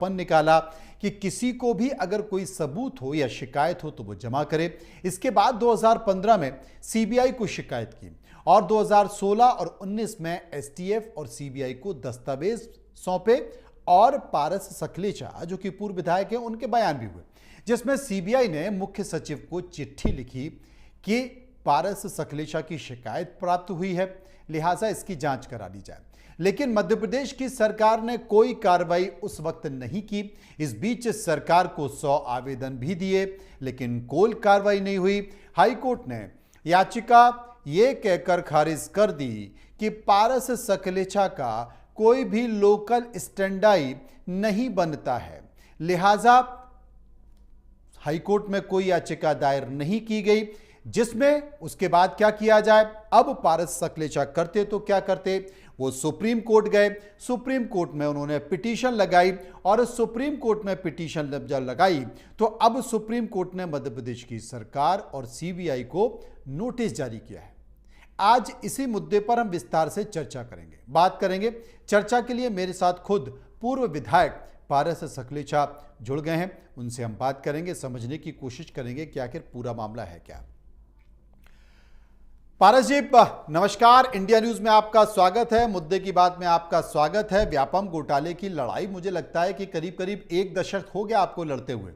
पन निकाला कि किसी को भी अगर कोई सबूत हो या शिकायत हो तो वो जमा करे। इसके बाद 2015 में सीबीआई को शिकायत की और 2016 और 19 में एसटीएफ और सीबीआई को दस्तावेज सौंपे और पारस सखलेचा जो कि पूर्व विधायक हैं उनके बयान भी हुए, जिसमें सीबीआई ने मुख्य सचिव को चिट्ठी लिखी कि पारस सखलेचा की शिकायत प्राप्त हुई है, लिहाजा इसकी जांच करा ली जाए। लेकिन मध्य प्रदेश की सरकार ने कोई कार्रवाई उस वक्त नहीं की। इस बीच सरकार को 100 आवेदन भी दिए लेकिन कोई कार्रवाई नहीं हुई। हाईकोर्ट ने याचिका ये कहकर खारिज कर दी कि पारस सखलेचा का कोई भी लोकल स्टैंडाई नहीं बनता है, लिहाजा हाईकोर्ट में कोई याचिका दायर नहीं की गई। जिसमें उसके बाद क्या किया जाए, अब पारस सखलेचा करते तो क्या करते, वो सुप्रीम कोर्ट गए। सुप्रीम कोर्ट में उन्होंने पिटीशन लगाई और सुप्रीम कोर्ट में पिटीशन जब लगाई तो अब सुप्रीम कोर्ट ने मध्य प्रदेश की सरकार और सीबीआई को नोटिस जारी किया है। आज इसी मुद्दे पर हम विस्तार से चर्चा करेंगे, बात करेंगे। चर्चा के लिए मेरे साथ खुद पूर्व विधायक पारस सखलेचा जुड़ गए हैं, उनसे हम बात करेंगे, समझने की कोशिश करेंगे कि आखिर पूरा मामला है क्या। पारस जी नमस्कार, इंडिया न्यूज में आपका स्वागत है। मुद्दे की बात में आपका स्वागत है। व्यापम घोटाले की लड़ाई मुझे लगता है कि करीब करीब 1 दशक हो गया आपको लड़ते हुए,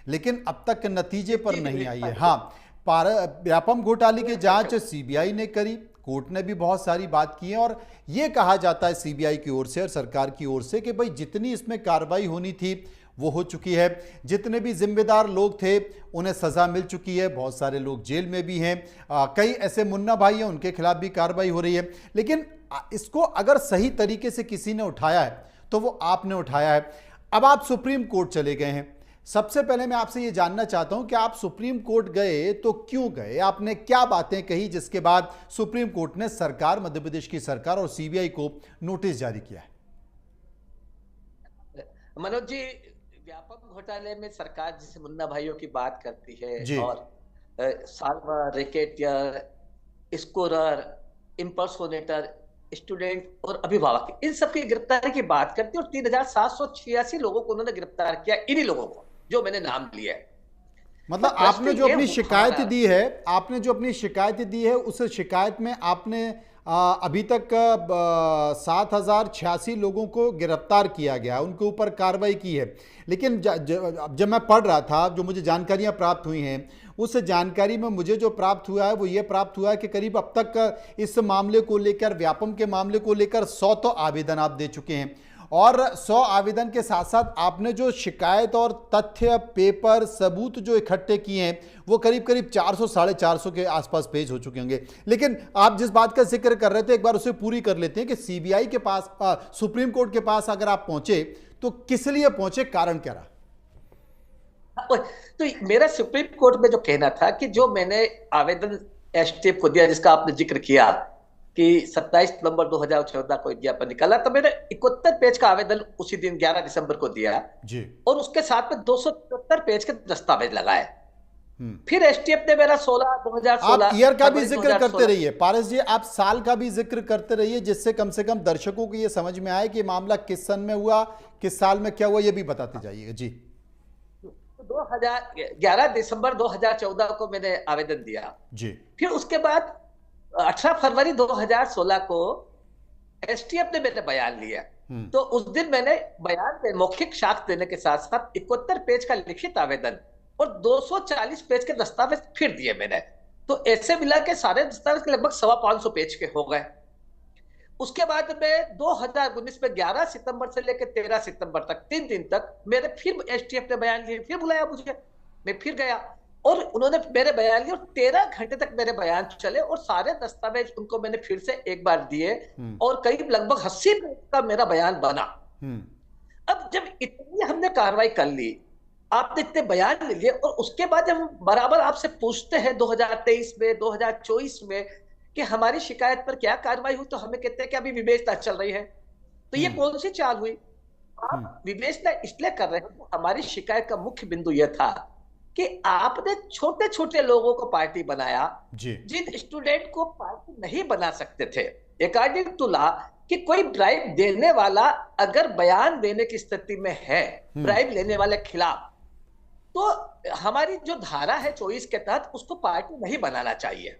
लेकिन अब तक नतीजे पर नहीं आई है। हाँ, व्यापम घोटाले की जांच सीबीआई ने करी, कोर्ट ने भी बहुत सारी बात की है और यह कहा जाता है सीबीआई की ओर से और सरकार की ओर से कि भाई जितनी इसमें कार्रवाई होनी थी वो हो चुकी है, जितने भी जिम्मेदार लोग थे उन्हें सजा मिल चुकी है, बहुत सारे लोग जेल में भी हैं, कई ऐसे मुन्ना भाई हैं उनके खिलाफ भी कार्रवाई हो रही है। लेकिन इसको अगर सही तरीके से किसी ने उठाया है तो वो आपने उठाया है। अब आप सुप्रीम कोर्ट चले गए हैं। सबसे पहले मैं आपसे ये जानना चाहता हूं कि आप सुप्रीम कोर्ट गए तो क्यों गए, आपने क्या बातें कही जिसके बाद सुप्रीम कोर्ट ने सरकार, मध्य प्रदेश की सरकार और सीबीआई को नोटिस जारी किया है? मनोज जी, व्यापक घोटाले में सरकार जिसे मुन्ना भाइयों की बात करती है और साल्वर, रैकेटियर, स्कोरर, इंपर्सोनेटर, स्टूडेंट और अभिभावक, इन सबकी गिरफ्तारी की बात करती है और 3786 लोगों को उन्होंने गिरफ्तार किया, इन्हीं लोगों को जो मैंने नाम लिया है। मतलब तो आपने जो अपनी शिकायत दी है, आपने जो अपनी शिकायत दी है उस शिकायत में आपने अभी तक 7086 लोगों को गिरफ्तार किया गया, उनके ऊपर कार्रवाई की है। लेकिन जब मैं पढ़ रहा था, जो मुझे जानकारियां प्राप्त हुई हैं, उस जानकारी में मुझे जो प्राप्त हुआ है वो ये प्राप्त हुआ है कि करीब अब तक इस मामले को लेकर, व्यापम के मामले को लेकर 100 तो आवेदन आप दे चुके हैं और 100 आवेदन के साथ साथ आपने जो शिकायत और तथ्य, पेपर, सबूत जो इकट्ठे किए हैं वो करीब करीब 400 साढ़े 400 के आसपास पेश हो चुके होंगे। लेकिन आप जिस बात का जिक्र कर रहे थे एक बार उसे पूरी कर लेते हैं कि सीबीआई के पास, सुप्रीम कोर्ट के पास अगर आप पहुंचे तो किस लिए पहुंचे, कारण क्या रहा? तो मेरा सुप्रीम कोर्ट में जो कहना था कि जो मैंने आवेदन एसटीएफ को दिया, जिसका आपने जिक्र किया कि 27 नवंबर 2014 को ज्ञापन निकाला, तो मैंने 71 पेज का आवेदन उसी दिन 11 दिसंबर को दिया जी, और उसके साथ में 277 पेज के दस्तावेज लगाए। फिर एसटीएफ ने मेरा 2016 आप ईयर का भी जिक्र करते रहिए पारस जी, आप साल का भी जिक्र करते रहिए, जिससे कम से कम दर्शकों को ये समझ में आए कि मामला किस सन में हुआ, किस साल में क्या हुआ, ये भी बताते जाइएगा जी। 11 दिसंबर 2014 को मैंने आवेदन दिया जी। फिर उसके बाद 18 फरवरी 2016 को एसटीएफ ने मेरे बयान लिया, तो उस दिन मैंने बयान में मौखिक साक्ष्य देने के साथ साथ 71 पेज का लिखित आवेदन और 240 पेज के दस्तावेज फिर दिए मैंने। तो ऐसे मिला के सारे दस्तावेज के लगभग 525 पेज के हो गए। उसके बाद में 2019 में 11 सितंबर से लेकर 13 सितंबर तक 3 दिन तक मेरे फिर एसटीएफ ने बयान लिए, फिर बुलाया मुझे, मैं फिर गया और उन्होंने मेरे बयान लिए और 13 घंटे तक मेरे बयान चले और सारे दस्तावेज उनको मैंने फिर से एक बार दिए और करीब लगभग 80 पेज का मेरा बयान बना। अब जब इतनी हमने कार्रवाई कर ली, आपने इतने बयान लिए और उसके बाद जब हम बराबर आपसे पूछते हैं 2023 में, 2024 में कि हमारी शिकायत पर क्या कार्रवाई हुई, तो हमें कहते हैं कि अभी विवेचना चल रही है। तो ये कौन सी चाल हुई? आप विवेचना इसलिए कर रहे हैं, हमारी शिकायत का मुख्य बिंदु यह था कि आपने छोटे छोटे लोगों को पार्टी बनाया जिन स्टूडेंट को पार्टी नहीं बना सकते थे। अकॉर्डिंग टू लॉ कि कोई ब्राइब देने वाला अगर बयान देने की स्थिति में है ब्राइब लेने वाले खिलाफ, तो हमारी जो धारा है 24 के तहत उसको पार्टी नहीं बनाना चाहिए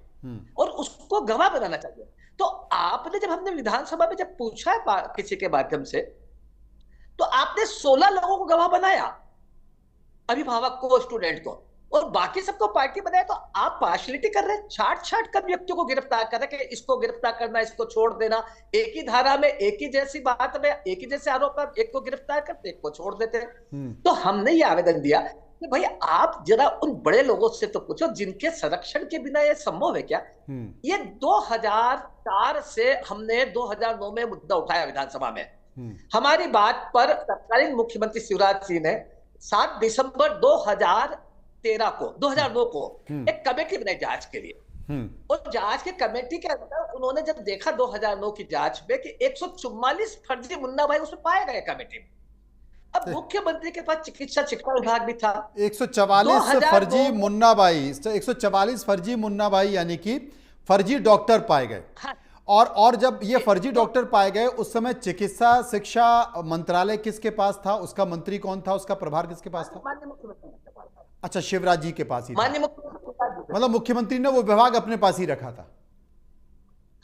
और उसको गवाह बनाना चाहिए। तो आपने जब हमने विधानसभा में जब पूछा है किसी के माध्यम से, तो आपने 16 लोगों को गवाह बनाया, अभिभावक को, स्टूडेंट को, और बाकी सबको पार्टी बनाया। तो आप पार्शलिटी कर रहे हैं, छाट छाट कर व्यक्तियों को गिरफ्तार कर रहे हैं कि इसको गिरफ्तार करना, इसको छोड़ देना। एक ही धारा में एक ही जैसी बात में एक ही जैसे आरोप पर एक को गिरफ्तार करते एक को छोड़ देते हैं। तो हमने ये आवेदन दिया कि भाई आप जरा उन बड़े लोगों से तो पूछो जिनके संरक्षण के बिना ये संभव है क्या। ये 2004 से हमने 2009 में मुद्दा उठाया विधानसभा में। हमारी बात पर तत्कालीन मुख्यमंत्री शिवराज सिंह ने 7 दिसंबर 2009 को एक कमेटी बनाई जांच के लिए, और जांच की कमेटी के अंदर उन्होंने जब देखा 2009 की जांच में कि 144 फर्जी मुन्ना भाई उसमें पाए गए कमेटी में। अब मुख्यमंत्री के पास चिकित्सा शिक्षा विभाग भी था। 144 फर्जी मुन्ना भाई, 144 फर्जी मुन्ना भाई यानी कि फर्जी डॉक्टर पाए गए। हाँ। और जब ये फर्जी डॉक्टर पाए गए उस समय चिकित्सा शिक्षा मंत्रालय किसके पास था, उसका मंत्री कौन था, उसका प्रभार किसके पास था? माननीय मुख्यमंत्री के पास था। अच्छा, शिवराज जी के पास ही था। माननीय मुख्यमंत्री, मतलब मुख्यमंत्री ने वो विभाग अपने पास ही रखा था।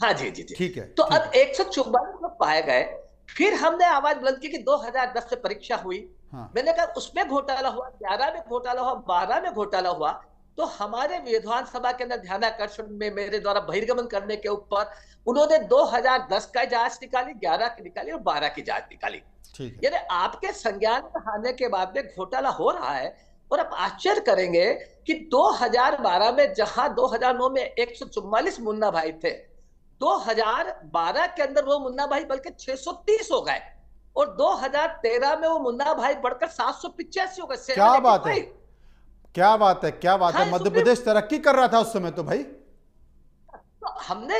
हाँ जी जी जी, ठीक है। तो अब 144 लोग पाए गए। फिर हमने आवाज बुलंद की कि 2010 से परीक्षा हुई। हाँ। मैंने कहा उसमें घोटाला हुआ, 11 में घोटाला हुआ, 12 में घोटाला हुआ। तो हमारे विधानसभा के अंदर ध्यानाकर्षण में मेरे द्वारा बहिर्गमन करने के ऊपर उन्होंने 2010 का जांच निकाली, 11 की निकाली और 12 की जांच निकाली। यानी आपके संज्ञान में आने के बाद में घोटाला हो रहा है। और आप आश्चर्य करेंगे कि 2012 में जहां 2009 में 144 मुन्ना भाई थे, 2012 के अंदर वो मुन्ना भाई बल्कि 630 हो गए, और 2013 में वो मुन्ना भाई बढ़कर 785 हो गए। क्या बात है, क्या बात है, क्या बात है। मध्य प्रदेश तरक्की कर रहा था उस समय तो भाई। तो हमने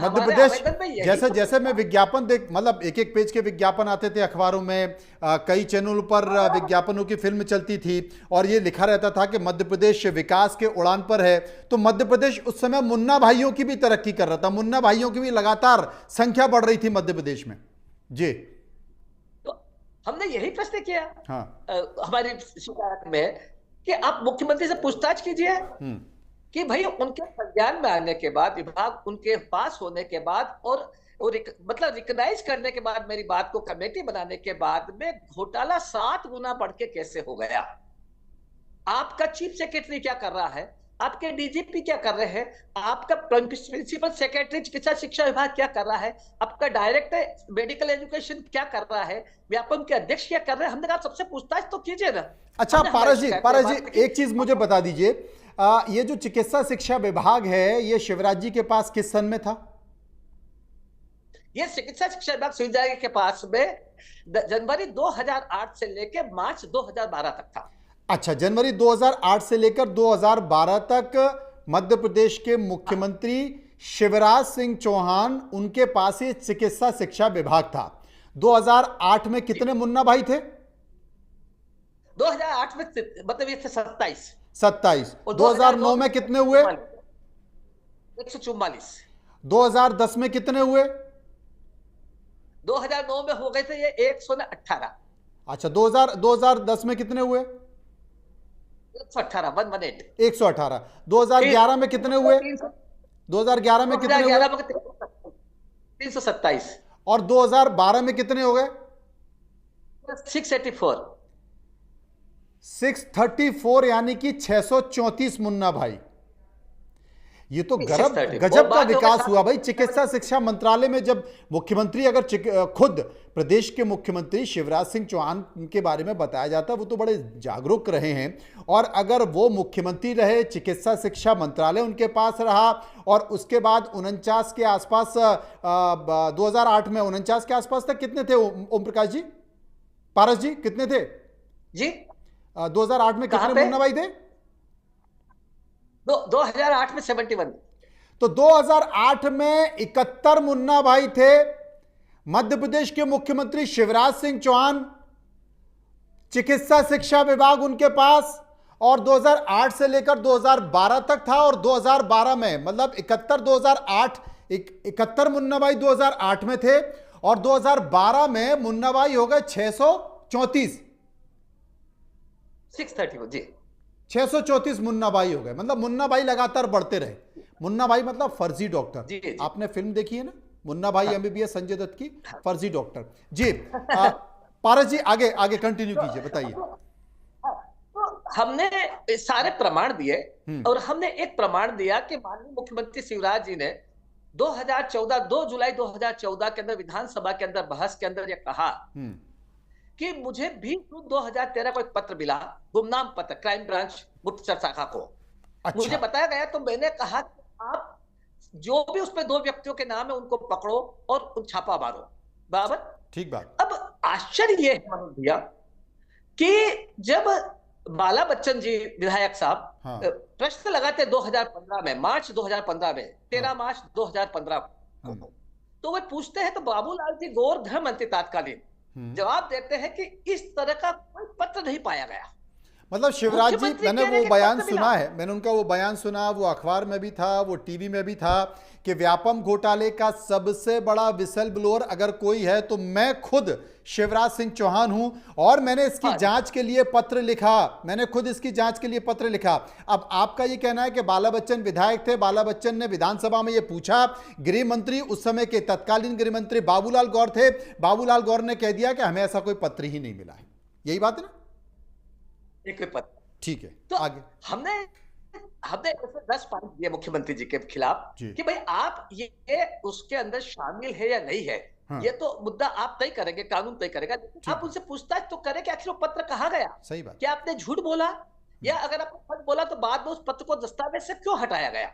मध्य प्रदेश जैसे जैसे मैं विज्ञापन देख, मतलब एक एक पेज के विज्ञापन आते थे अखबारों में, कई चैनलों पर विज्ञापनों की फिल्म चलती थी और ये लिखा रहता था कि मध्य प्रदेश विकास के उड़ान पर है। तो मध्य प्रदेश उस समय मुन्ना भाइयों की भी तरक्की कर रहा था, मुन्ना भाइयों की भी लगातार संख्या बढ़ रही थी मध्य प्रदेश में जी। तो हमने यही प्रश्न किया हमारी शिकायत में कि आप मुख्यमंत्री से पूछताछ कीजिए कि भाई उनके संज्ञान में आने के बाद, विभाग उनके पास होने के बाद और मतलब रिकॉग्नाइज करने के बाद, मेरी बात को कमेटी बनाने के बाद में घोटाला 7 गुना बढ़ के कैसे हो गया। आपका चीफ सेक्रेटरी क्या कर रहा है, आपके डीजीपी क्या कर रहे हैं, आपका प्रिंसिपल सेक्रेटरी चिकित्सा शिक्षा विभाग क्या कर रहा है, आपका डायरेक्टर मेडिकल एजुकेशन क्या कर रहा है, व्यापम के अध्यक्ष क्या कर रहे हैं। हमने कहा सबसे पूछताछ तो कीजिए ना। अच्छा पारस जी, एक चीज मुझे बता दीजिए, ये जो चिकित्सा शिक्षा विभाग है ये शिवराज जी के पास किस सन में था? ये चिकित्सा शिक्षा विभाग शिवराज जी के पास में जनवरी 2008 से लेकर मार्च 2012 तक था। अच्छा, जनवरी 2008 से लेकर 2012 तक मध्य प्रदेश के मुख्यमंत्री शिवराज सिंह चौहान, उनके पास ही चिकित्सा शिक्षा विभाग था। 2008 में कितने मुन्ना भाई थे? 2008 में मतलब ये थे 27। और 2009 में कितने हुए? 144। 2010 में कितने हुए? 2009 में हो गए थे ये 118। अच्छा, 2010 में कितने हुए? 118। 118। 2011 में कितने हुए? 2011 में कितने हुए? 327। और 2012 में कितने हो गए? 684। 634, यानी कि 634 मुन्ना भाई। ये तो गजब का विकास हुआ भाई। चिकित्सा शिक्षा मंत्रालय में जब मुख्यमंत्री, अगर खुद प्रदेश के मुख्यमंत्री शिवराज सिंह चौहान के बारे में बताया जाता, वो तो बड़े जागरूक रहे हैं, और अगर वो मुख्यमंत्री रहे, चिकित्सा शिक्षा मंत्रालय उनके पास रहा, और उसके बाद 49 के आसपास, 2008 में 49 के आसपास तक कितने थे ओम प्रकाश जी, पारस जी कितने थे जी? 2008 में कितने मुन्ना भाई थे? 2008 में 71। तो 2008 में 71 मुन्ना भाई थे। मध्य प्रदेश के मुख्यमंत्री शिवराज सिंह चौहान, चिकित्सा शिक्षा विभाग उनके पास, और 2008 से लेकर 2012 तक था। और 2012 में मतलब 71 2008, 71 मुन्ना भाई 2008 में थे, और 2012 में मुन्ना भाई हो गए 634, 630 जी, 634 मुन्ना भाई हो गए। मतलब मुन्ना भाई लगातार बढ़ते रहे। मुन्ना भाई मतलब फर्जी डॉक्टर। जी, जी। आपने फिल्म देखी है ना, मुन्ना भाई हाँ। एमबीबीएस, संजय दत्त की, फर्जी डॉक्टर जी। पारस जी आगे आगे कंटिन्यू कीजिए, बताइए। तो हमने सारे प्रमाण दिए और हमने एक प्रमाण दिया कि माननीय मुख्यमंत्री शिवराज जी ने 2014 2 जुलाई 2014 के अंदर विधानसभा के अंदर बहस के अंदर यह कहा कि मुझे भी जून 2013 को एक पत्र मिला, गुमनाम पत्र, क्राइम ब्रांच गुप्तचर शाखा को। अच्छा। मुझे बताया गया तो मैंने कहा कि आप जो भी उस पे 2 व्यक्तियों के नाम है उनको पकड़ो और उन छापा मारो। बराबर, ठीक बात। अब आश्चर्य ये है मनोज भैया कि जब बाला बच्चन जी विधायक साहब हाँ। प्रश्न लगाते 2015 में, मार्च 2015 में, 13 हाँ। मार्च 2015 को, तो वे पूछते हैं तो बाबूलाल जी गौर गृह मंत्री तात्कालीन जवाब देते हैं कि इस तरह का कोई पत्र नहीं पाया गया। मतलब शिवराज जी, मैंने वो बयान सुना है, मैंने उनका वो बयान सुना, वो अखबार में भी था, वो टीवी में भी था कि व्यापम घोटाले का सबसे बड़ा विसल ब्लोअर अगर कोई है तो मैं खुद शिवराज सिंह चौहान हूं और मैंने इसकी जांच के लिए पत्र लिखा, मैंने खुद इसकी जांच के लिए पत्र लिखा। अब आपका ये कहना है कि बाला बच्चन विधायक थे, बाला बच्चन ने विधानसभा में ये पूछा, गृह मंत्री उस समय के तत्कालीन गृह मंत्री बाबूलाल गौर थे, बाबूलाल गौर ने कह दिया कि हमें ऐसा कोई पत्र ही नहीं मिला है। यही बात है ना? एक पत्र, ठीक है। तो आगे हमने ऐसे 10 पॉइंट दिए मुख्यमंत्री जी के खिलाफ कि भाई आप ये उसके अंदर शामिल है या नहीं है। हाँ। ये तो मुद्दा आप तय करेंगे, कानून तय करेगा, लेकिन आप उनसे पूछताछ तो करें कि आखिर वो पत्र कहाँ गया। सही बात। क्या आपने झूठ बोला, या अगर आपने सच बोला तो बाद में उस पत्र को दस्तावेज से क्यों हटाया गया।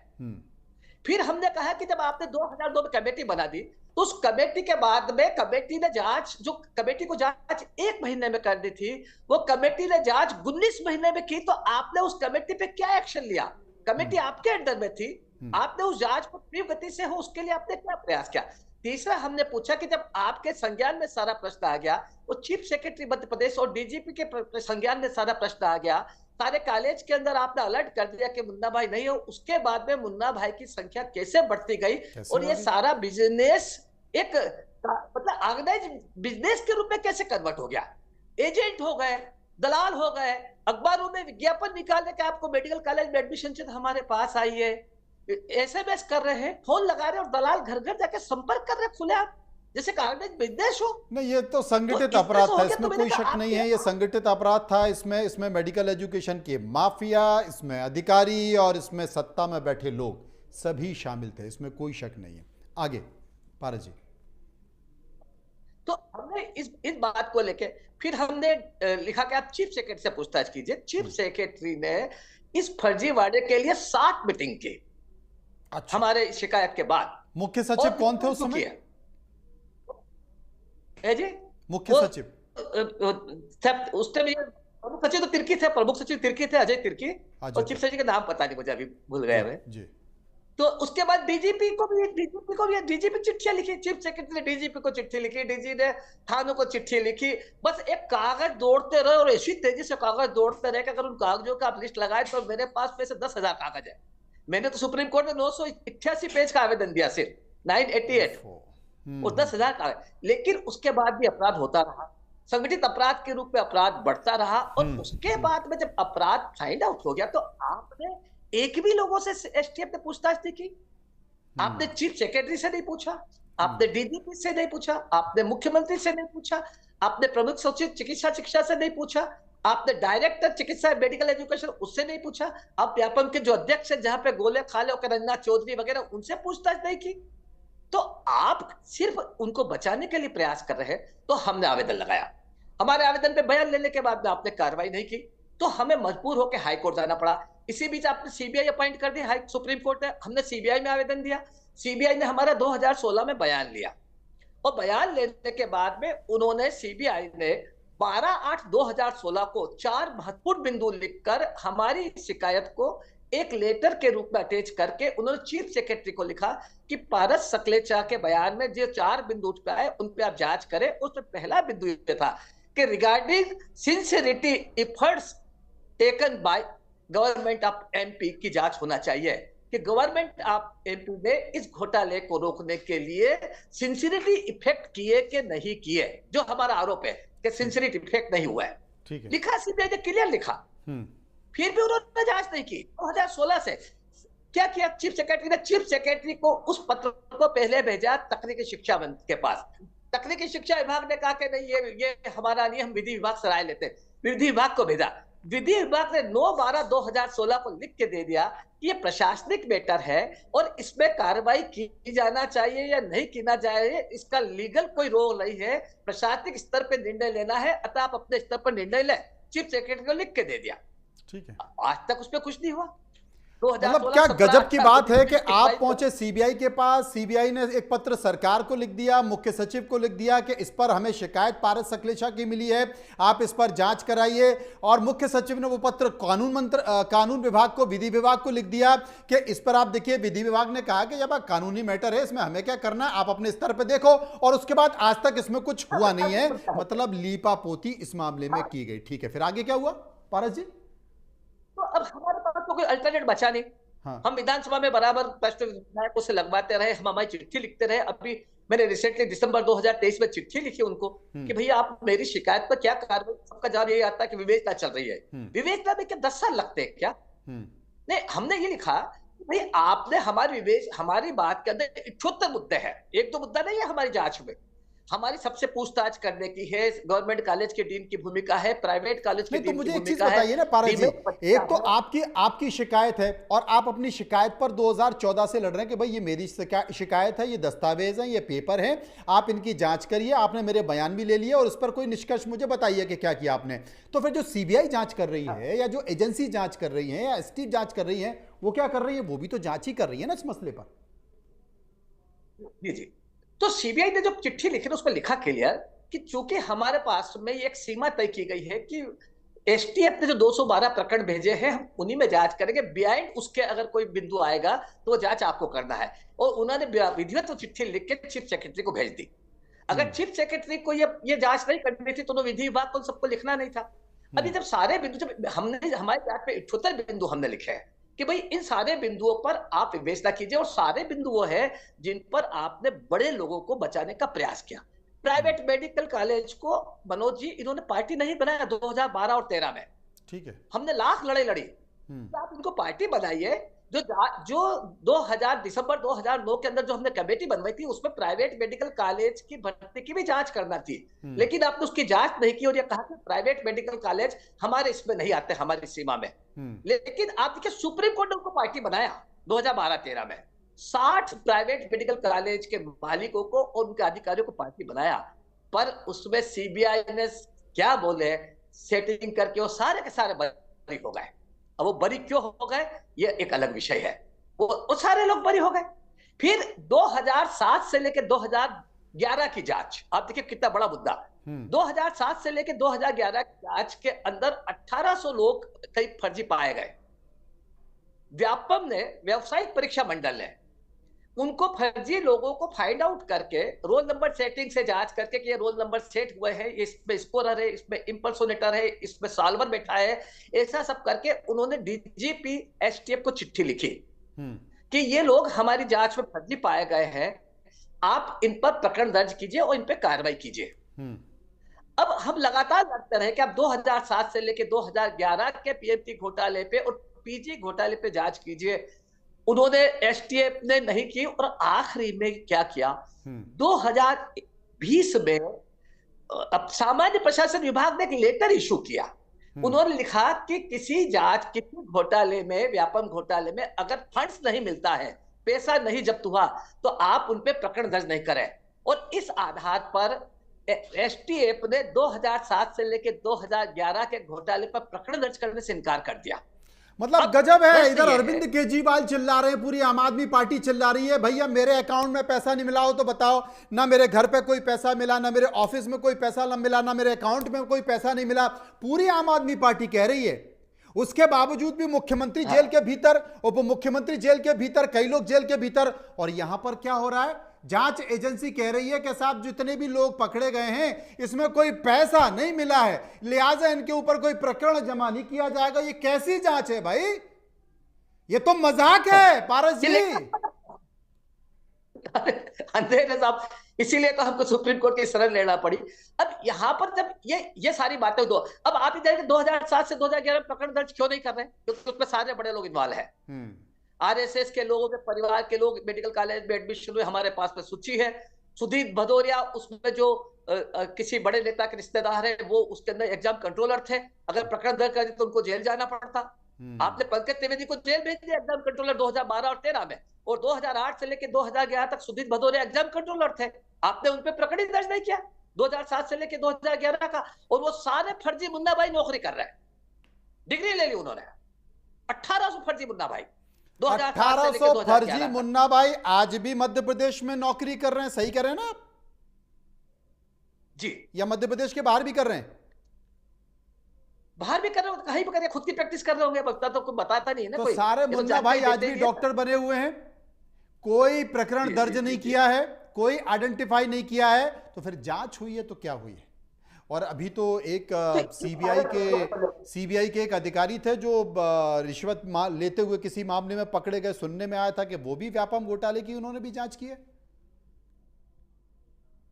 फिर हमने कहा कि जब आपने 2002 में कमेटी बना दी तो उस कमेटी के बाद में कमेटी ने जांच, जो कमेटी को जांच 1 महीने में कर दी थी, वो कमेटी ने जांच 19 महीने में की। तो आपने उस कमेटी पे क्या एक्शन लिया? कमेटी आपके अंडर में थी, आपने उस जांच को तीव्र गति से हो उसके लिए आपने क्या प्रयास किया? तीसरा हमने पूछा कि जब आपके संज्ञान में सारा प्रश्न आ गया, वो चीफ सेक्रेटरी मध्य प्रदेश और डीजीपी के संज्ञान में सारा प्रश्न आ गया, सारे कॉलेज के अंदर आपने अलर्ट कर दिया कि मुन्ना भाई नहीं हो, उसके बाद में मुन्ना भाई की संख्या कैसे बढ़ती गई और ये सारा बिजनेस एक मतलब ऑर्गेनाइज बिजनेस के रूप में कैसे कन्वर्ट हो गया। एजेंट हो गए, दलाल हो गए, अखबारों में विज्ञापन निकालने के आपको मेडिकल कॉलेज में एडमिशन चाहिए तो हमारे पास आइए, एसएमएस कर रहे हैं, फोन लगा रहे हैं और दलाल घर घर जाके संपर्क कर रहे हैं खुलेआम, जैसे बिजनेस हो। नहीं, ये तो संगठित अपराध था, इसमें कोई शक नहीं है, ये संगठित अपराध था। इसमें मेडिकल एजुकेशन के माफिया, इसमें अधिकारी और इसमें सत्ता में बैठे लोग सभी शामिल थे, इसमें कोई शक नहीं है। आगे पारस जी। तो हमने इस बात को लेके फिर हमने लिखा कि आप चीफ सेक्रेटरी से पूछताछ कीजिए। चीफ सेक्रेटरी ने इस फर्जीवाड़े के लिए 7 मीटिंग की। अच्छा। हमारे शिकायत के बाद मुख्य सचिव कौन थे उस समय? जी मुख्य सचिव उस टाइम प्रमुख सचिव तो तिर्की थे, प्रमुख सचिव तिर्की थे, अजय तिर्की, और चीफ सचिव का नाम पता नहीं मुझे, अभी भूल गया मैं जी। तो उसके बाद डीजीपी को भी डीजीपी चिट्ठियां लिखी, चीफ सेक्रेटरी ने डीजीपी को चिट्ठी लिखी, डीजी ने थानों को चिट्ठी लिखी। बस एक कागज दौड़ते रहे और ऐसी तेजी से कागज दौड़ते रहे कि अगर उन कागजों का आप लिस्ट लगाए तो मेरे पास में से 10,000 कागज है। मैंने तो सुप्रीम कोर्ट में 988 पेज का आवेदन दिया, सिर्फ 988 और 10,000 कागज। लेकिन उसके बाद भी अपराध होता रहा, संगठित अपराध के रूप में अपराध बढ़ता रहा। और उसके बाद में जब अपराध फाइंड आउट हो गया तो आपने एक भी लोगों से एसटीएफ ने पूछताछ नहीं की। आपने चीफ सेक्रेटरी से नहीं पूछा, आपने डीजीपी से नहीं पूछा, आपने मुख्यमंत्री से नहीं पूछा, आपने प्रमुख सचिव चिकित्सा शिक्षा से नहीं पूछा, आपने डायरेक्टर चिकित्सा मेडिकल एजुकेशन उससे नहीं पूछा, आप व्यापम के जो अध्यक्ष है जहां पे गोले खाले होकर रंजना चौधरी वगैरह उनसे पूछताछ नहीं की। तो आप सिर्फ उनको बचाने के लिए प्रयास कर रहे हैं। तो हमने आवेदन लगाया, हमारे आवेदन पे बयान लेने के बाद में आपने कार्रवाई नहीं की, तो हमें मजबूर होकर हाई कोर्ट जाना पड़ा। इसी बीच आपने सीबीआई अपॉइंट कर दी, हाई सुप्रीम कोर्ट ने, हमने सीबीआई में आवेदन दिया। सीबीआई ने हमारा 2016 में बयान लिया और बयान लेने के बाद में उन्होंने सीबीआई ने 12/8/2016 को 4 महत्वपूर्ण बिंदु लिखकर हमारी शिकायत को एक लेटर के रूप में अटैच करके उन्होंने चीफ सेक्रेटरी को लिखा कि पारस सकलेचा के बयान में जो 4 बिंदु उठ पे आए उन पे आप जांच करें। उसमें पहला बिंदु ये था कि regarding sincerity efforts taken by government of MP की जांच होना चाहिए। कि गवर्नमेंट आप एमपी ने इस घोटाले को रोकने के लिए सिंसियरिटी इफेक्ट किए कि नहीं किए, जो हमारा आरोप है कि सिंसियरिटी इफेक्ट नहीं हुआ है। ठीक है, लिखा सीबीआई ने क्लियर लिखा, फिर भी उन्होंने जांच नहीं की। 2016 से क्या किया चीफ सेक्रेटरी ने? चीफ सेक्रेटरी को उस पत्र को पहले भेजा तकनीकी शिक्षा मंत्री के पास। तकनीकी शिक्षा विभाग ने कहा कि नहीं, ये हमारा नहीं, हम विधि विभाग से राय लेते हैं। विधि विभाग को भेजा, विधि विभाग ने 9/12/2016 को लिख के दे दिया कि ये प्रशासनिक मैटर है और इसमें कार्रवाई की जाना चाहिए या नहीं करना चाहिए, इसका लीगल कोई रोल नहीं है, प्रशासनिक स्तर पर निर्णय लेना है, अतः आप अपने स्तर पर निर्णय लें। चीफ सेक्रेटरी को लिख के दे दिया। ठीक है, आज तक उस पर कुछ नहीं हुआ। मतलब क्या गजब की बात है कि आप पहुंचे सीबीआई के पास, सीबीआई ने एक पत्र सरकार को लिख दिया, मुख्य सचिव को लिख दिया कि इस पर हमें शिकायत पारस सकलेचा की मिली है, आप इस पर जांच कराइए, और मुख्य सचिव ने वो पत्र कानून विभाग को, विधि विभाग को लिख दिया कि इस पर आप देखिए। विधि विभाग ने कहा कि जब कानूनी मैटर है, इसमें हमें क्या करना है, आप अपने स्तर पर देखो, और उसके बाद आज तक इसमें कुछ हुआ नहीं है, मतलब लीपापोती इस मामले में की गई। ठीक है, फिर आगे क्या हुआ पारस जी? तो अब हमारे पास तो कोई अल्टरनेट बचा नहीं। हाँ। हम विधानसभा में बराबर प्रश्न विधायकों से लगवाते रहे, हम हमारी चिट्ठी लिखते रहे। अभी मैंने रिसेंटली दिसंबर 2023 में चिट्ठी लिखी उनको कि भैया आप मेरी शिकायत पर क्या कार्रवाई। सबका जवाब यही आता है कि विवेचना चल रही है। विवेचना में क्या 10 साल लगते हैं क्या? नहीं, हमने ये लिखा भाई आपने हमारी बात के अंदर 78 मुद्दे हैं, एक दो मुद्दा नहीं है हमारी जांच में। हमारी सबसे पूछताछ करने की है, गवर्नमेंट कॉलेज के डीन की भूमिका है, प्राइवेट कॉलेज के डीन की भूमिका है। बताइए ना पारस जी, एक तो आपकी शिकायत है और आप अपनी शिकायत पर 2014 से लड़ रहे हैं कि भाई ये मेरी शिकायत है, ये दस्तावेज है, ये पेपर है, आप इनकी जांच करिए, आपने मेरे बयान भी ले लिए और उस पर कोई निष्कर्ष मुझे बताइए कि क्या किया आपने। तो फिर जो सीबीआई जांच कर रही है या जो एजेंसी जांच कर रही है या एसटी जांच कर रही है, वो क्या कर रही है? वो भी तो जांच ही कर रही है ना इस मसले पर। जी। तो सीबीआई ने जो चिट्ठी लिखी ना, उसमें लिखा क्लियर कि चूंकि हमारे पास में एक सीमा तय की गई है कि एसटीएफ ने जो 212 प्रकरण भेजे हैं, हम उन्हीं में जांच करेंगे, बिहाइंड उसके अगर कोई बिंदु आएगा तो वो जांच आपको करना है। और उन्होंने विधिवत चिट्ठी लिख के चीफ सेक्रेटरी को भेज दी। अगर चीफ सेक्रेटरी को ये जांच नहीं करनी थी तो विधि विभाग को सबको लिखना नहीं था। अभी जब सारे बिंदु, जब हमने हमारे जांच में 78 बिंदु हमने लिखे हैं कि भाई इन सारे बिंदुओं पर आप विवेचना कीजिए, और सारे बिंदु वो है जिन पर आपने बड़े लोगों को बचाने का प्रयास किया। प्राइवेट मेडिकल कॉलेज को मनोज जी इन्होंने पार्टी नहीं बनाया 2012 और 13 में। ठीक है, हमने लाख लड़ाई लड़ी, आप इनको पार्टी बनाइए। जो 2000 दिसंबर 2009 के अंदर जो हमने कमेटी बनवाई थी, उसमें प्राइवेट मेडिकल कॉलेज की भर्ती की भी जांच करना थी, लेकिन आपने उसकी जांच नहीं की और ये कहा कि प्राइवेट मेडिकल कॉलेज हमारे इसमें नहीं आते, हमारी सीमा में। लेकिन आप देखिए सुप्रीम कोर्ट ने उनको पार्टी बनाया 2012-13 में। 60 प्राइवेट मेडिकल कॉलेज के मालिकों को और उनके अधिकारियों को पार्टी बनाया, पर उसमें सीबीआई ने क्या बोले, सेटिंग करके वो सारे के सारे बरी हो गए। अब वो बरी क्यों हो गए ये एक अलग विषय है, वो सारे लोग बरी हो गए। फिर 2007 से लेकर 2011 की जांच, आप देखिए कितना बड़ा मुद्दा। 2007 से लेकर 2011 की जांच के अंदर 1800 लोग कई फर्जी पाए गए। व्यापम ने, व्यावसायिक परीक्षा मंडल ने उनको फर्जी लोगों को फाइंड आउट करके रोल नंबर सेटिंग से जांच करके कि ये रोल नंबर सेट हुए हैं, इसमें स्कोरर है, इसमें इंपर्सोनेटर है, इसमें सॉल्वर बैठा है, ऐसा सब करके उन्होंने डीजीपी एसटीएफ को चिट्ठी लिखी कि ये लोग हमारी जांच में फर्जी पाए गए हैं, आप इन पर प्रकरण दर्ज कीजिए और इन पर कार्रवाई कीजिए। अब हम लगातार लड़ते रहे कि आप 2007 से लेकर 2011 के पीएमटी घोटाले पे और पीजी घोटाले पे जांच कीजिए। उन्होंने एसटीएफ ने नहीं की, और आखिरी में क्या किया, 2020 में अब सामान्य प्रशासन विभाग ने एक लेटर इशू किया। उन्होंने लिखा कि किसी घोटाले में, व्यापम घोटाले में अगर फंड्स नहीं मिलता है, पैसा नहीं जब्त हुआ, तो आप उन पे प्रकरण दर्ज नहीं करें। और इस आधार पर एसटीएफ ने 2007 से लेकर 2011 के घोटाले पर प्रकरण दर्ज करने से इनकार कर दिया। मतलब गजब है। इधर अरविंद केजरीवाल चिल्ला रहे हैं, पूरी आम आदमी पार्टी चिल्ला रही है, भैया मेरे अकाउंट में पैसा नहीं मिला हो तो बताओ, ना मेरे घर पे कोई पैसा मिला, ना मेरे ऑफिस में कोई पैसा ना मिला, ना मेरे अकाउंट में कोई पैसा नहीं मिला, पूरी आम आदमी पार्टी कह रही है। उसके बावजूद भी मुख्यमंत्री जेल के भीतर, उप मुख्यमंत्री जेल के भीतर, कई लोग जेल के भीतर। और यहां पर क्या हो रहा है, जांच एजेंसी कह रही है कि साहब जितने भी लोग पकड़े गए हैं इसमें कोई पैसा नहीं मिला है, लिहाजा इनके ऊपर कोई प्रकरण जमा नहीं किया जाएगा। ये कैसी जांच है भाई? ये तो मजाक है पारस जी। अंधेरे साहब, इसीलिए तो हमको सुप्रीम कोर्ट की शरण लेना पड़ी। अब यहाँ पर जब ये सारी बातें दो, अब आप ही जाएंगे 2007 से 2011 प्रकरण दर्ज क्यों नहीं कर रहे, क्योंकि उसमें सारे बड़े लोग इन्वॉल्व है। आरएसएस के लोगों के परिवार के लोग मेडिकल कॉलेज में एडमिशन हुए, हमारे पास में सूची है। सुधीर भदौरिया उसमें जो किसी बड़े नेता के रिश्तेदार है, वो उसके अंदर एग्जाम कंट्रोलर थे। अगर प्रकरण दर्ज कर तो उनको जेल जाना पड़ता। आपने पंकज त्रिवेदी को जेल भेज दिया एग्जाम कंट्रोलर 2012 और 13 में, और 2008 से लेकर 2011 तक सुधीर भदौरिया एग्जाम कंट्रोलर थे। आपने उन पर प्रकरण ही दर्ज नहीं किया 2007 से लेकर 2011 का, और वो सारे फर्जी मुन्ना भाई नौकरी कर रहे हैं। डिग्री ले ली उन्होंने, 1800 फर्जी मुन्ना भाई, 1800 फर्जी मुन्ना भाई आज भी मध्य प्रदेश में नौकरी कर रहे हैं। सही कर रहे हैं ना आप जी? या मध्य प्रदेश के बाहर भी कर रहे हैं? बाहर भी कर रहे हो, कहीं भी कर रहे हैं, खुद की प्रैक्टिस कर रहे होंगे, बता तो कोई बताता नहीं है ना। तो कोई सारे मुन्ना भाई आज भी डॉक्टर बने हुए हैं, कोई प्रकरण दर्ज नहीं किया है, कोई आइडेंटिफाई नहीं किया है, तो फिर जांच हुई है तो क्या हुई है? और अभी तो एक सीबीआई के एक अधिकारी थे जो रिश्वत लेते हुए किसी मामले में पकड़े गए, सुनने में आया था कि वो भी व्यापम घोटाले की उन्होंने भी जांच की है।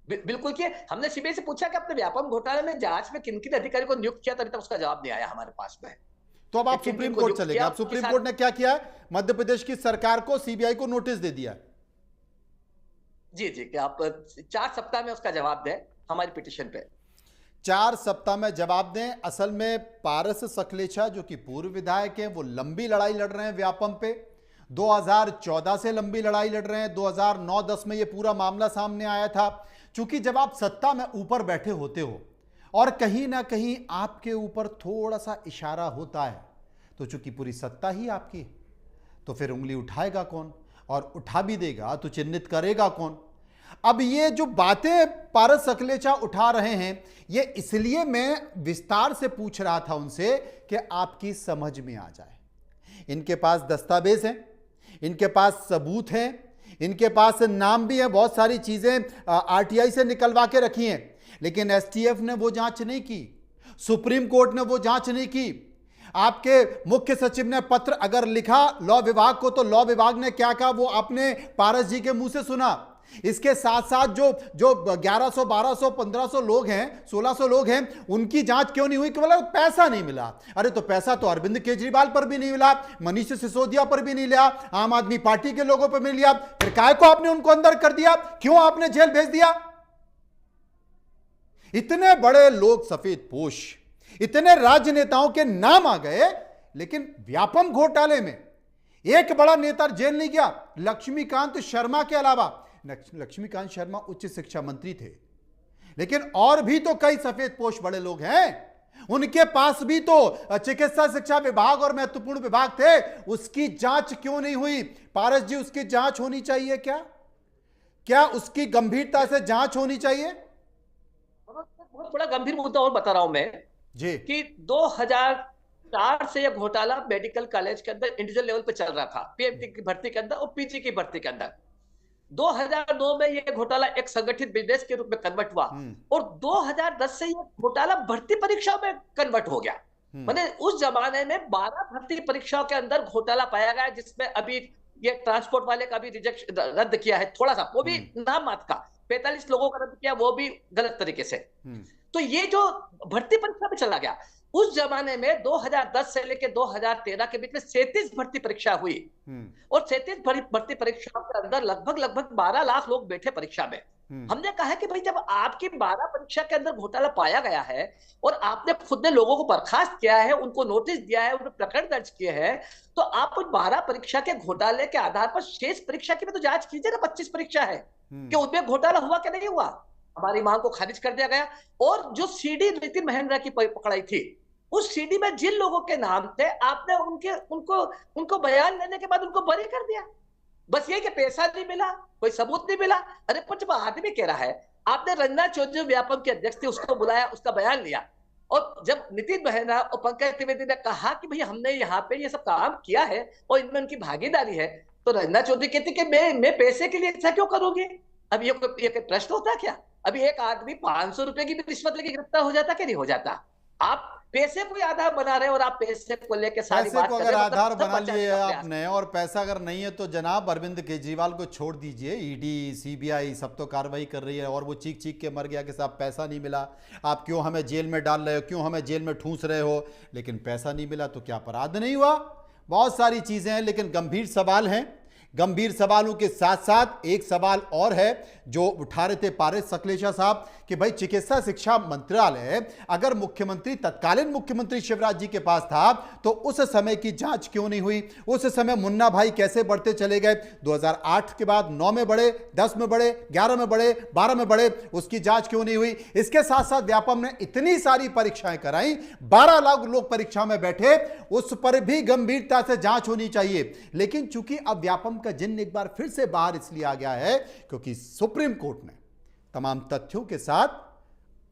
बिल्कुल किया। हमने सीबीआई से पूछा कि अपने व्यापम घोटाले में जांच में किन किन अधिकारी को नियुक्त किया, तभी तक उसका जवाब नहीं आया हमारे पास में। तो अब आप सुप्रीम कोर्ट चले गए। अब सुप्रीम कोर्ट ने क्या किया है? मध्य प्रदेश की सरकार को, सीबीआई को नोटिस दे दिया। जी जी, कि आप 4 सप्ताह में उसका जवाब दें हमारी पिटीशन पे। 4 सप्ताह में जवाब दें। असल में पारस सकलेचा जो कि पूर्व विधायक हैं, वो लंबी लड़ाई लड़ रहे हैं व्यापम पे। 2014 से लंबी लड़ाई लड़ रहे हैं। 2009-10 में ये पूरा मामला सामने आया था। चूंकि जब आप सत्ता में ऊपर बैठे होते हो और कहीं ना कहीं आपके ऊपर थोड़ा सा इशारा होता है, तो चूंकि पूरी सत्ता ही आपकी है, तो फिर उंगली उठाएगा कौन, और उठा भी देगा तो चिन्हित करेगा कौन? अब ये जो बातें पारस सकलेचा उठा रहे हैं, ये इसलिए मैं विस्तार से पूछ रहा था उनसे कि आपकी समझ में आ जाए। इनके पास दस्तावेज हैं, इनके पास सबूत हैं, इनके पास नाम भी है, बहुत सारी चीजें आरटीआई से निकलवा के रखी हैं, लेकिन एसटीएफ ने वो जांच नहीं की, सुप्रीम कोर्ट ने वो जांच नहीं की। आपके मुख्य सचिव ने पत्र अगर लिखा लॉ विभाग को, तो लॉ विभाग ने क्या कहा वो आपने पारस जी के मुंह से सुना। इसके साथ साथ जो 1100, 1200, 1500 लोग हैं, 1600 लोग हैं, उनकी जांच क्यों नहीं हुई? केवल पैसा नहीं मिला। अरे तो पैसा तो अरविंद केजरीवाल पर भी नहीं मिला, मनीष सिसोदिया पर भी नहीं लिया, आम आदमी पार्टी के लोगों पर भी नहीं लिया, फिर काहे को आपने उनको अंदर कर दिया? क्यों आपने जेल भेज दिया? इतने बड़े लोग सफेद पोश, इतने राजनेताओं के नाम आ गए, लेकिन व्यापम घोटाले में एक बड़ा नेता जेल नहीं गया। लक्ष्मीकांत शर्मा के अलावा, लक्ष्मीकांत शर्मा उच्च शिक्षा मंत्री थे, लेकिन और भी तो कई सफेद पोश बड़े लोग हैं, उनके पास भी तो चिकित्सा शिक्षा विभाग और महत्वपूर्ण विभाग थे। उसकी जांच क्यों नहीं हुई? पारस जी, उसकी जांच होनी चाहिए क्या? क्या उसकी गंभीरता से जांच होनी चाहिए? बहुत बड़ा गंभीर मुद्दा और बता रहा हूं मैं जी, कि 2004 से यह घोटाला मेडिकल कॉलेज के अंदर इंडिविजुअल लेवल पे चल रहा था, पीएमटी की भर्ती के अंदर और पीजी की भर्ती के अंदर। 2009 में यह घोटाला एक संगठित बिजनेस के रूप में कन्वर्ट हुआ, और 2010 से यह घोटाला भर्ती परीक्षाओं में कन्वर्ट हो गया। मैंने उस जमाने में 12 भर्ती परीक्षाओं के अंदर घोटाला पाया गया, जिसमें अभी ये ट्रांसपोर्ट वाले का भी रिजेक्शन रद्द किया है थोड़ा सा, वो भी नाम मात्र का, 45 लोगों का रद्द किया, वो भी गलत तरीके से। तो ये जो भर्ती परीक्षा में चला गया, उस जमाने में 2010 से लेकर 2013 के बीच में 37 भर्ती परीक्षा हुई, और 37 भर्ती परीक्षाओं के अंदर लगभग 12 लाख लोग बैठे परीक्षा में। हमने कहा कि भाई जब आपकी 12 परीक्षा के अंदर घोटाला पाया गया है और आपने खुद ने लोगों को बर्खास्त किया है, उनको नोटिस दिया है, उन्हें प्रकरण दर्ज किए हैं, तो आप उन 12 परीक्षा के घोटाले के आधार पर शेष परीक्षा की भी तो जांच कीजिए ना। 25 परीक्षा है कि उनमें घोटाला हुआ कि नहीं हुआ। हमारी मांग को खारिज कर दिया गया। और जो सीडी नितिन महेंद्रा की पकड़ाई थी, उस सीडी में जिन लोगों के नाम थे, आपने उनको बयान लेने के बाद उनको बरी कर दिया। बस ये कि पैसा नहीं मिला, कोई सबूत नहीं मिला। अरे पर जब आदमी कह रहा है, आपने रंजना चौधरी व्यापम के अध्यक्ष थे, उसको बुलाया, उसका बयान लिया, और जब नितिन महेंद्रा और पंकज त्रिवेदी ने कहा कि भाई हमने यहाँ पे ये सब काम किया है और इनमें उनकी भागीदारी है, तो रंजना चौधरी कहती कि मैं पैसे के लिए ऐसा क्यों करूंगी? अब ये प्रश्न होता क्या? अभी एक आदमी 500 रुपए की भी रिश्वत लेके गिरफ्तार हो जाता कि नहीं हो जाता? आप पैसे को ही आधार बना रहे हैं और आप पैसे को लेके सारी पैसे बात को कर अगर रहे हैं, आधार मतलब सब बना बचाने लिए का प्रयास। आपने और पैसा अगर नहीं है तो जनाब अरविंद केजरीवाल को छोड़ दीजिए। ईडी सीबीआई सब तो कार्रवाई कर रही है और वो चीख चीख के मर गया कि साहब पैसा नहीं मिला, आप क्यों हमें जेल में डाल रहे हो, क्यों हमें जेल में ठूंस रहे हो। लेकिन पैसा नहीं मिला तो क्या अपराध नहीं हुआ? बहुत सारी चीजें हैं, लेकिन गंभीर सवाल हैं। गंभीर सवालों के साथ साथ एक सवाल और है जो उठा रहे थे पारस सकलेचा साहब कि भाई चिकित्सा शिक्षा मंत्रालय अगर मुख्यमंत्री तत्कालीन मुख्यमंत्री शिवराज जी के पास था तो उस समय की जांच क्यों नहीं हुई? उस समय मुन्ना भाई कैसे बढ़ते चले गए? 2008 के बाद 9 में बढ़े, 10 में बढ़े, 11 में बढ़े, 12 में बढ़े, उसकी जांच क्यों नहीं हुई? इसके साथ साथ व्यापम ने इतनी सारी परीक्षाएं कराई, 12 लाख लोग परीक्षा में बैठे, उस पर भी गंभीरता से जांच होनी चाहिए। लेकिन चूंकि अब व्यापम का जिन्न एक बार फिर से बाहर इसलिए आ गया है क्योंकि सुप्रीम कोर्ट ने तमाम तथ्यों के साथ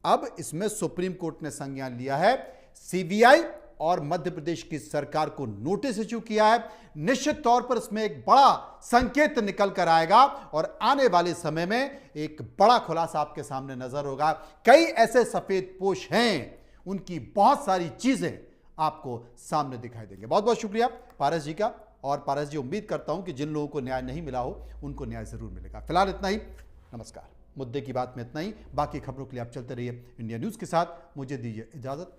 अब इसमें सुप्रीम कोर्ट ने संज्ञान लिया है। सीबीआई और मध्य प्रदेश की सरकार को नोटिस इश्यू किया है। निश्चित तौर पर इसमें एक बड़ा संकेत निकल कर आएगा और आने वाले समय में एक बड़ा खुलासा आपके सामने नजर होगा। कई ऐसे सफेद पोश हैं, उनकी बहुत सारी चीजें आपको सामने दिखाई देंगे। बहुत बहुत शुक्रिया पारस जी का। और पारस जी, उम्मीद करता हूं कि जिन लोगों को न्याय नहीं मिला हो उनको न्याय जरूर मिलेगा। फिलहाल इतना ही, नमस्कार। मुद्दे की बात में इतना ही। बाकी खबरों के लिए आप चलते रहिए इंडिया न्यूज के साथ। मुझे दीजिए इजाजत।